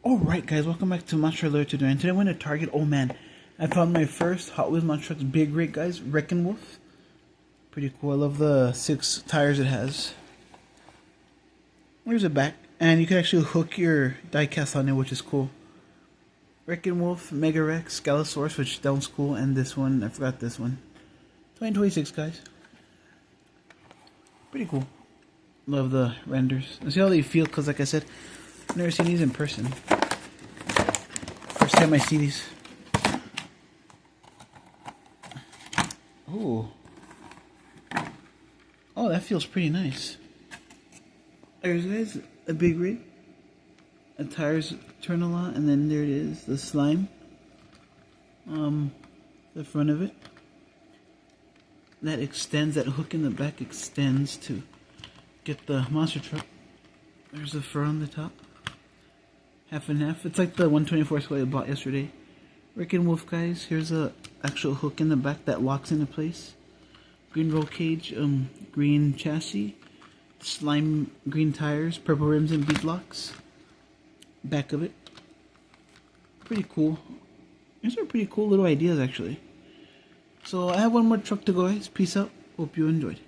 Alright guys, welcome back to Monster Alert today, and today I went to Target. Oh man, I found my first Hot Wheels Monster Trucks big rig, guys, Wreckin' Wolf. Pretty cool, I love the 6 tires it has. There's a back, and you can actually hook your diecast on it, which is cool. Wreckin' Wolf, Mega Rex, Scalosaurus, which sounds cool, and this one, I forgot this one. 2026 guys. Pretty cool. Love the renders. Let's see how they feel, because like I said, I've never seen these in person. First time I see these. Oh. Oh, that feels pretty nice. There's guys, a big rig. The tires turn a lot, and then there it is, the slime. The front of it. That extends, that hook in the back extends to get the monster truck. There's the fur on the top. Half and half. It's like the 124 scale I bought yesterday. Wreckin' Wolf guys. Here's a actual hook in the back that locks into place. Green roll cage, green chassis, slime green tires, purple rims and bead locks. Back of it. Pretty cool. These are pretty cool little ideas actually. So I have one more truck to go guys. Peace out. Hope you enjoyed.